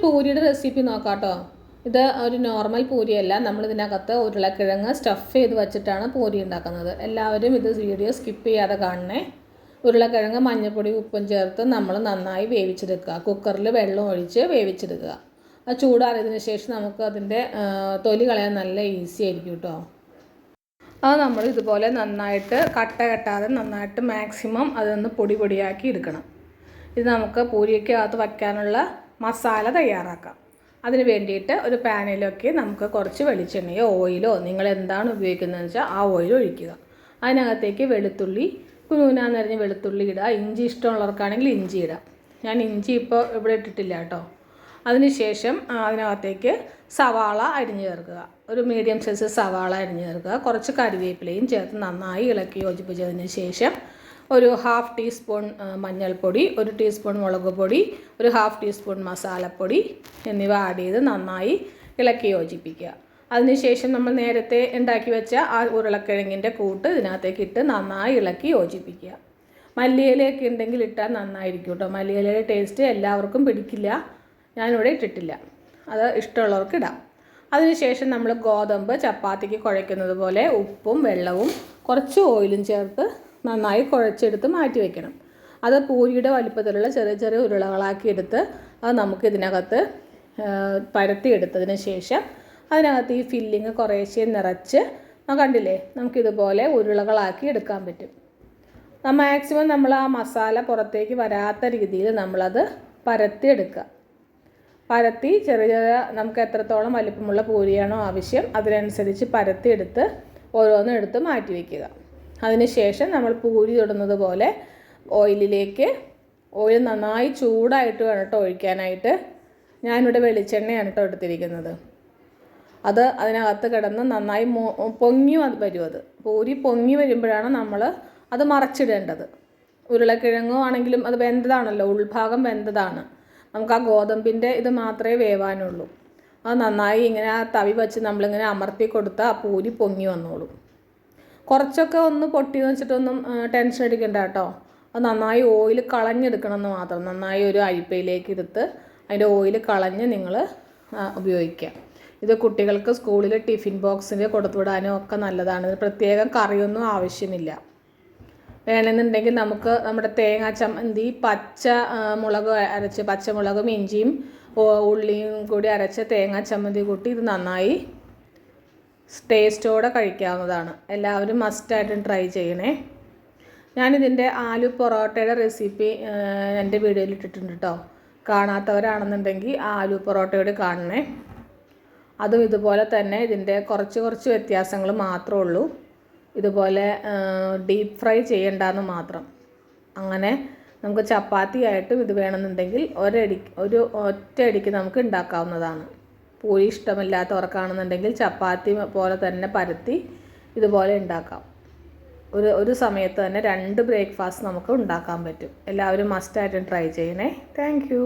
പൂരിയുടെ recipe നോക്കാം കേട്ടോ. ഇത് ഒരു നോർമൽ പൂരിയല്ല, നമ്മളിതിനകത്ത് ഉരുളക്കിഴങ്ങ് സ്റ്റഫ് ചെയ്ത് വെച്ചിട്ടാണ് പൂരി ഉണ്ടാക്കുന്നത്. എല്ലാവരും ഇത് വീഡിയോ സ്കിപ്പ് ചെയ്യാതെ കാണണേ. ഉരുളക്കിഴങ്ങ് മഞ്ഞൾപ്പൊടി ഉപ്പും ചേർത്ത് നമ്മൾ നന്നായി വേവിച്ചെടുക്കുക. കുക്കറിൽ വെള്ളം ഒഴിച്ച് വേവിച്ചെടുക്കുക. അത് ചൂടാറിയതിന് ശേഷം നമുക്ക് അതിൻ്റെ തൊലി കളയാൻ നല്ല ഈസി ആയിരിക്കും കേട്ടോ. അത് നമ്മൾ ഇതുപോലെ നന്നായിട്ട് കട്ട കെട്ടാതെ നന്നായിട്ട് മാക്സിമം അതൊന്ന് പൊടിയാക്കി എടുക്കണം. ഇത് നമുക്ക് പൂരിക്കകത്ത് വയ്ക്കാനുള്ള മസാല തയ്യാറാക്കാം. അതിന് വേണ്ടിയിട്ട് ഒരു പാനിലൊക്കെ നമുക്ക് കുറച്ച് വെളിച്ചെണ്ണയോ ഓയിലോ നിങ്ങൾ എന്താണ് ഉപയോഗിക്കുന്നതെന്ന് വെച്ചാൽ ആ ഓയിൽ ഒഴിക്കുക. അതിനകത്തേക്ക് വെളുത്തുള്ളി കുനുകുനാന്നരിഞ്ഞ് വെളുത്തുള്ളി ഇടുക. ഇഞ്ചി ഇഷ്ടമുള്ളവർക്കാണെങ്കിൽ ഇഞ്ചി ഇടാം. ഞാൻ ഇഞ്ചി ഇപ്പോൾ ഇവിടെ ഇട്ടിട്ടില്ല കേട്ടോ. അതിനുശേഷം അതിനകത്തേക്ക് സവാള അരിഞ്ഞ് ചേർക്കുക. ഒരു മീഡിയം സൈസ് സവാള അരിഞ്ഞ് ചേർക്കുക. കുറച്ച് കറിവേപ്പിലയും ചേർത്ത് നന്നായി ഇളക്കി യോജിപ്പിച്ചതിന് ശേഷം ഒരു 1/2 ടീസ്പൂൺ മഞ്ഞൾപ്പൊടി, 1 ടീസ്പൂൺ മുളക് പൊടി, ഒരു 1/2 ടീസ്പൂൺ മസാലപ്പൊടി എന്നിവ ആഡ് ചെയ്ത് നന്നായി ഇളക്കി യോജിപ്പിക്കുക. അതിനുശേഷം നമ്മൾ നേരത്തെ ഉണ്ടാക്കി വെച്ച ആ ഉരുളക്കിഴങ്ങിൻ്റെ കൂട്ട് ഇതിനകത്തേക്ക് ഇട്ട് നന്നായി ഇളക്കി യോജിപ്പിക്കുക. മല്ലിയിലയൊക്കെ ഉണ്ടെങ്കിൽ ഇട്ടാൽ നന്നായിരിക്കും കേട്ടോ. മല്ലിയിലയുടെ ടേസ്റ്റ് എല്ലാവർക്കും പിടിക്കില്ല, ഞാനിവിടെ ഇട്ടിട്ടില്ല. അത് ഇഷ്ടമുള്ളവർക്ക് ഇടാം. അതിനുശേഷം നമ്മൾ ഗോതമ്പ് ചപ്പാത്തിക്ക് കുഴയ്ക്കുന്നത് പോലെ ഉപ്പും വെള്ളവും കുറച്ച് ഓയിലും ചേർത്ത് നന്നായി കുഴച്ചെടുത്ത് മാറ്റി വയ്ക്കണം. അത് പൂരിയുടെ വലിപ്പത്തിലുള്ള ചെറിയ ചെറിയ ഉരുളകളാക്കി എടുത്ത് അത് നമുക്ക് ഇതിനകത്ത് പരത്തിയെടുത്തതിന് ശേഷം അതിനകത്ത് ഈ ഫില്ലിങ് കുറേശ്ശെ നിറച്ച് കണ്ടില്ലേ, നമുക്കിതുപോലെ ഉരുളകളാക്കി എടുക്കാൻ പറ്റും. മാക്സിമം നമ്മൾ ആ മസാല പുറത്തേക്ക് വരാത്ത രീതിയിൽ നമ്മളത് പരത്തിയെടുക്കുക. പരത്തി ചെറിയ ചെറിയ നമുക്ക് എത്രത്തോളം വലിപ്പമുള്ള പൂരിയാണോ ആവശ്യം അതിനനുസരിച്ച് പരത്തിയെടുത്ത് ഓരോന്നും എടുത്ത് മാറ്റി വയ്ക്കുക. അതിനുശേഷം നമ്മൾ പൂരി തൊടുന്നത് പോലെ ഓയിലിലേക്ക് ഓയിൽ നന്നായി ചൂടായിട്ട് വേണം കേട്ടോ ഒഴിക്കാനായിട്ട്. ഞാനിവിടെ വെളിച്ചെണ്ണയാണ് കേട്ടോ എടുത്തിരിക്കുന്നത്. അത് അതിനകത്ത് കിടന്ന് നന്നായി പൊങ്ങി വരും. അത് പൂരി പൊങ്ങി വരുമ്പോഴാണ് നമ്മൾ അത് മറച്ചിടേണ്ടത്. ഉരുളക്കിഴങ്ങോ ആണെങ്കിലും അത് വെന്തതാണല്ലോ, ഉൾഭാഗം വെന്തതാണ്. നമുക്ക് ആ ഗോതമ്പിൻ്റെ ഇത് മാത്രമേ വേവാനുള്ളൂ. അത് നന്നായി ഇങ്ങനെ ആ തവി വെച്ച് നമ്മളിങ്ങനെ അമർത്തി കൊടുത്താൽ ആ പൂരി പൊങ്ങി വന്നോളും. കുറച്ചൊക്കെ ഒന്ന് പൊട്ടിയെന്ന് വെച്ചിട്ടൊന്നും ടെൻഷൻ അടിക്കണ്ട കേട്ടോ. അത് നന്നായി ഓയിൽ കളഞ്ഞെടുക്കണമെന്ന് മാത്രം. നന്നായി ഒരു അരിപ്പയിലേക്ക് എടുത്ത് അതിൻ്റെ ഓയിൽ കളഞ്ഞ് നിങ്ങൾ ഉപയോഗിക്കുക. ഇത് കുട്ടികൾക്ക് സ്കൂളിൽ ടിഫിൻ ബോക്സിൽ കൊടുത്തുവിടാനും ഒക്കെ നല്ലതാണ്. പ്രത്യേകം കറിയൊന്നും ആവശ്യമില്ല. വേണമെന്നുണ്ടെങ്കിൽ നമുക്ക് നമ്മുടെ തേങ്ങാ ചമ്മന്തി പച്ചമുളകും ഇഞ്ചിയും ഉള്ളിയും കൂടി അരച്ച തേങ്ങാ ചമ്മന്തി കൂട്ടി ഇത് നന്നായി ടേസ്റ്റോടെ കഴിക്കാവുന്നതാണ്. എല്ലാവരും മസ്റ്റായിട്ടും ട്രൈ ചെയ്യണേ. ഞാനിതിൻ്റെ ആലു പൊറോട്ടയുടെ റെസിപ്പി എൻ്റെ വീഡിയോയിൽ ഇട്ടിട്ടുണ്ട് കേട്ടോ. കാണാത്തവരാണെന്നുണ്ടെങ്കിൽ ആലു പൊറോട്ടയോട് കാണണേ. അതും ഇതുപോലെ തന്നെ ഇതിൻ്റെ കുറച്ച് വ്യത്യാസങ്ങൾ മാത്രമേ ഉള്ളൂ. ഇതുപോലെ ഡീപ്പ് ഫ്രൈ ചെയ്യണ്ടെന്ന് മാത്രം. അങ്ങനെ നമുക്ക് ചപ്പാത്തി ആയിട്ടും ഇത് വേണമെന്നുണ്ടെങ്കിൽ ഒറ്റയടിക്ക് നമുക്ക് ഉണ്ടാക്കാവുന്നതാണ്. പൂരി ഇഷ്ടമില്ലാത്തവർക്കാണെന്നുണ്ടെങ്കിൽ ചപ്പാത്തി പോലെ തന്നെ പരത്തി ഇതുപോലെ ഉണ്ടാക്കാം. ഒരു സമയത്ത് തന്നെ 2 ബ്രേക്ക്ഫാസ്റ്റ് നമുക്ക് ഉണ്ടാക്കാൻ പറ്റും. എല്ലാവരും മസ്റ്റായിട്ടും ട്രൈ ചെയ്യണേ. Thank you.